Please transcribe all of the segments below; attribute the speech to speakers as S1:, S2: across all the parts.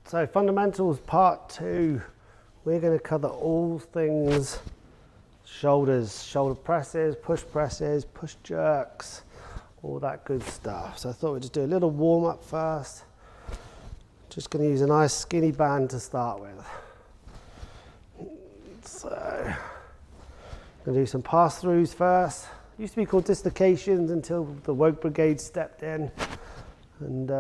S1: So fundamentals part 2. We're going to cover all things shoulders, shoulder presses, push jerks, all that good stuff. So I thought we'd just do a little warm up first. Just going to use a nice skinny band to start with. So I'm going to do some pass-throughs first. Used to be called dislocations until the woke brigade stepped in and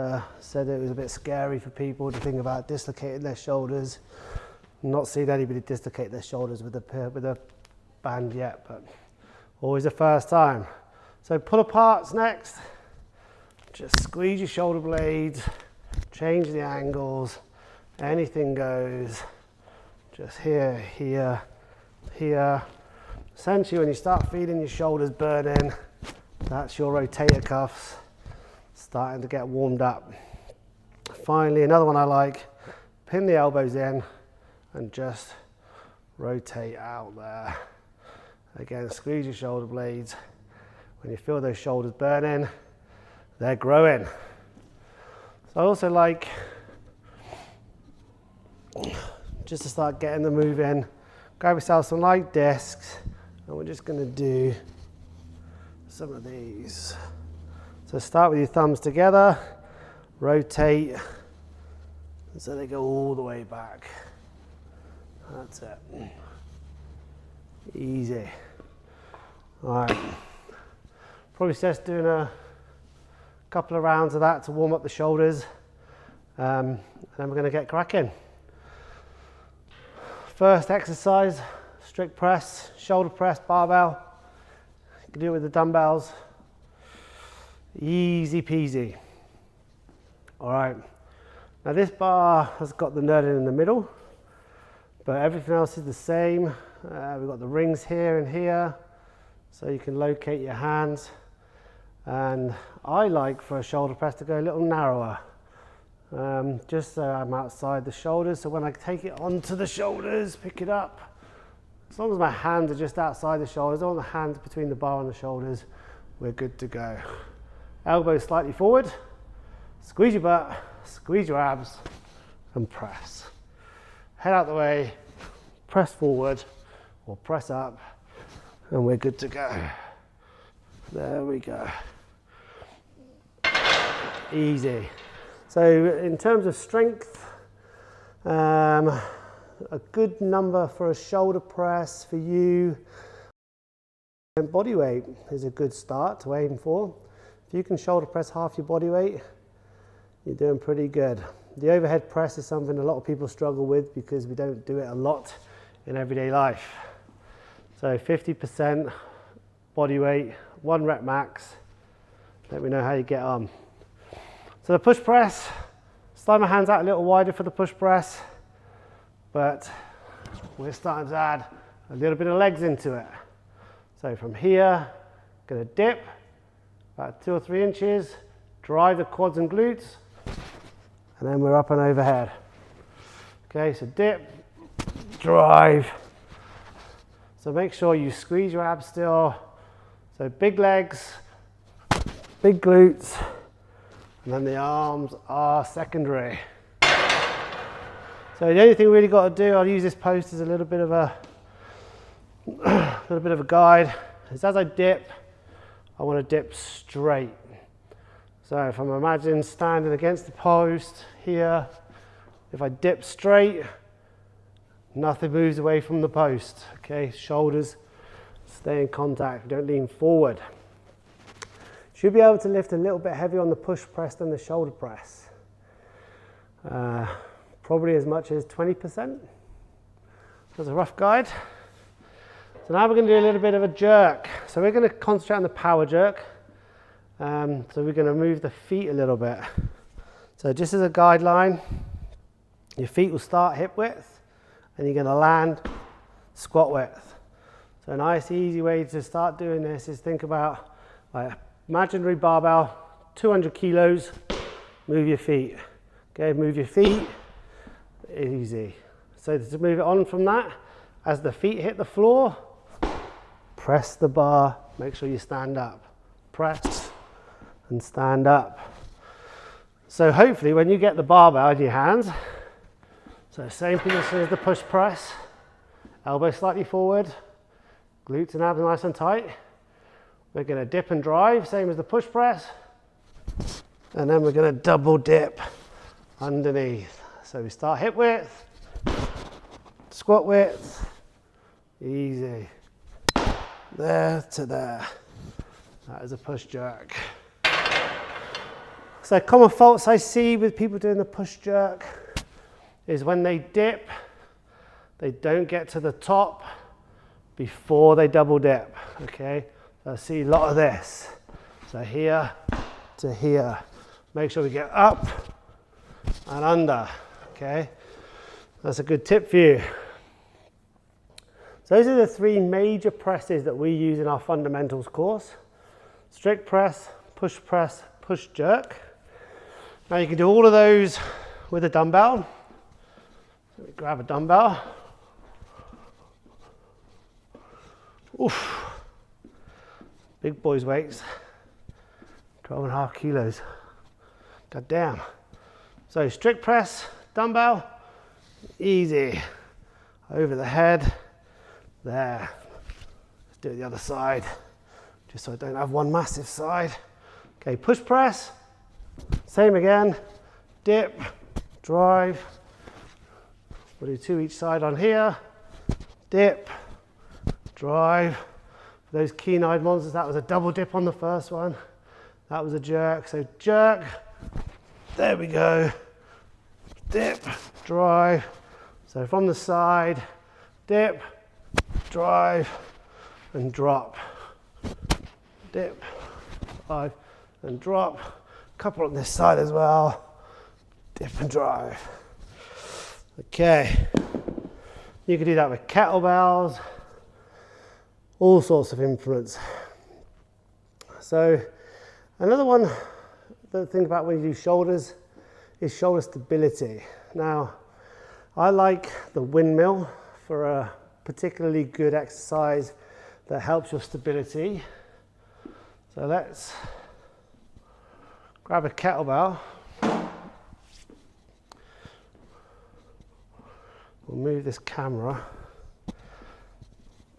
S1: said it was a bit scary for people to think about dislocating their shoulders. Not seen anybody dislocate their shoulders with a band yet, but always a first time. So pull aparts next. Just squeeze your shoulder blades, change the angles, anything goes. Just here, here, here. Essentially, when you start feeling your shoulders burning, that's your rotator cuffs starting to get warmed up. Finally, another one I like, pin the elbows in and just rotate out there. Again, squeeze your shoulder blades. When you feel those shoulders burning, they're growing. So I also like, just to start getting the move in, grab yourself some light discs, and we're just going to do some of these. So start with your thumbs together, rotate, so they go all the way back. That's it. Easy. All right. Probably just doing a couple of rounds of that to warm up the shoulders, and then we're going to get cracking. First exercise, strict press, shoulder press, barbell. You can do it with the dumbbells. Easy peasy. All right. Now this bar has got the nerding in the middle, but everything else is the same. We've got the rings here and here, so you can locate your hands. And I like for a shoulder press to go a little narrower, just so I'm outside the shoulders. So when I take it onto the shoulders, pick it up, as long as my hands are just outside the shoulders, I don't want the hands between the bar and the shoulders, we're good to go. Elbows slightly forward, squeeze your butt, squeeze your abs, and press. Head out the way, press forward, or press up, and we're good to go. There we go. Easy. So in terms of strength, a good number for a shoulder press for you, and body weight is a good start to aim for. If you can shoulder press half your body weight, you're doing pretty good. The overhead press is something a lot of people struggle with because we don't do it a lot in everyday life. So 50% body weight, 1 rep max. Let me know how you get on. So the push press, slide my hands out a little wider for the push press, but we're starting to add a little bit of legs into it. So from here, gonna dip about 2 or 3 inches, drive the quads and glutes, and then we're up and overhead. Okay, so dip, drive. So make sure you squeeze your abs still. So big legs, big glutes, and then the arms are secondary. So the only thing we really got to do, I'll use this post as a little bit of a guide, is as I dip, I want to dip straight. So if I'm imagining standing against the post here, if I dip straight, nothing moves away from the post. Okay, shoulders stay in contact, don't lean forward. Should be able to lift a little bit heavier on the push press than the shoulder press. Probably as much as 20%. That's a rough guide. So now we're going to do a little bit of a jerk. So we're going to concentrate on the power jerk. So we're going to move the feet a little bit. So just as a guideline, your feet will start hip width and you're going to land squat width. So a nice easy way to start doing this is think about like imaginary barbell, 200 kilos, move your feet. Okay, move your feet, easy. So to move it on from that, as the feet hit the floor, press the bar, make sure you stand up. Press and stand up. So hopefully when you get the barbell in your hands, so same position as the push press, elbow slightly forward, glutes and abs nice and tight. We're going to dip and drive, same as the push press, and then we're going to double dip underneath. So we start hip width, squat width, easy, there to there. That is a push jerk. So common faults I see with people doing the push jerk is when they dip, they don't get to the top before they double dip, okay? So I see a lot of this. So here to here. Make sure we get up and under, okay? That's a good tip for you. So those are the three major presses that we use in our fundamentals course. Strict press, push jerk. Now you can do all of those with a dumbbell. So we grab a dumbbell. Oof. Big boys' weights. 12.5 kilos. God damn. So strict press, dumbbell, easy. Over the head, there. Let's do it the other side, just so I don't have one massive side. Okay, push press, same again, dip, drive. We'll do 2 each side on here, dip, drive. For those keen-eyed monsters, that was a double dip on the first one. That was a jerk, so jerk, there we go, dip, drive. So from the side, dip, drive, and drop. Dip, drive, and drop. Couple on this side as well. Dip and drive. Okay. You can do that with kettlebells, all sorts of implements. So another one to think about when you do shoulders is shoulder stability. Now, I like the windmill for a particularly good exercise that helps your stability. So let's grab a kettlebell. We'll move this camera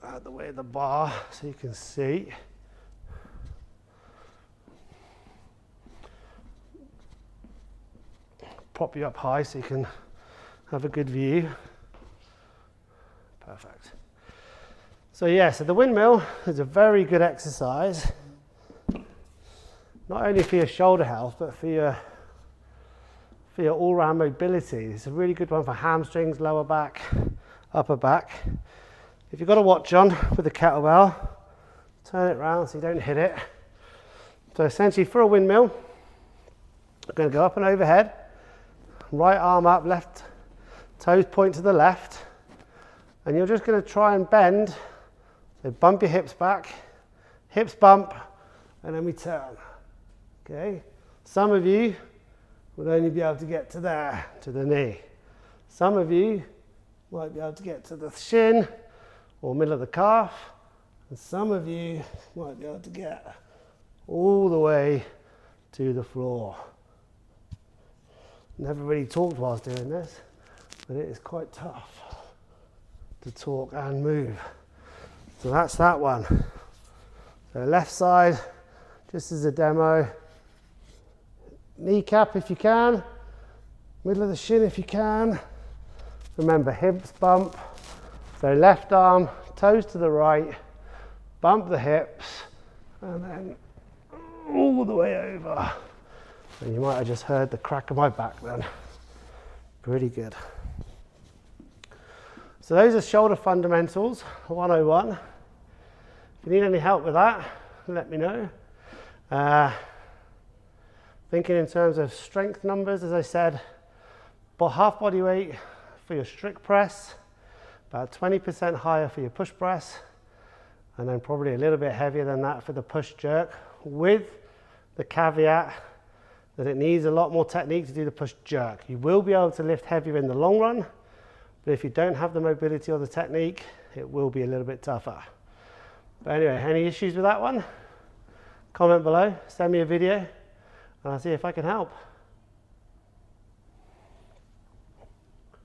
S1: out of the way of the bar so you can see. Prop you up high so you can have a good view. Perfect. So yeah, so the windmill is a very good exercise, not only for your shoulder health, but for your all-round mobility. It's a really good one for hamstrings, lower back, upper back. If you've got a watch on with the kettlebell, turn it around so you don't hit it. So essentially for a windmill, I'm going to go up and overhead, right arm up, left toes point to the left, and you're just going to try and bend. So bump your hips back, hips bump, and then we turn. Okay? Some of you will only be able to get to there, to the knee. Some of you might be able to get to the shin or middle of the calf, and some of you might be able to get all the way to the floor. Never really talked whilst doing this, but it is quite tough to talk and move. So that's that one. So left side, just as a demo. Kneecap if you can, middle of the shin if you can. Remember, hips bump. So left arm, toes to the right, bump the hips, and then all the way over. So you might have just heard the crack of my back then. Pretty good. So those are shoulder fundamentals 101. If you need any help with that, let me know. Thinking in terms of strength numbers, as I said, half body weight for your strict press, about 20% higher for your push press, and then probably a little bit heavier than that for the push jerk, with the caveat that it needs a lot more technique to do the push jerk. You will be able to lift heavier in the long run, but if you don't have the mobility or the technique, it will be a little bit tougher. But anyway, any issues with that one? Comment below, send me a video, and I'll see if I can help.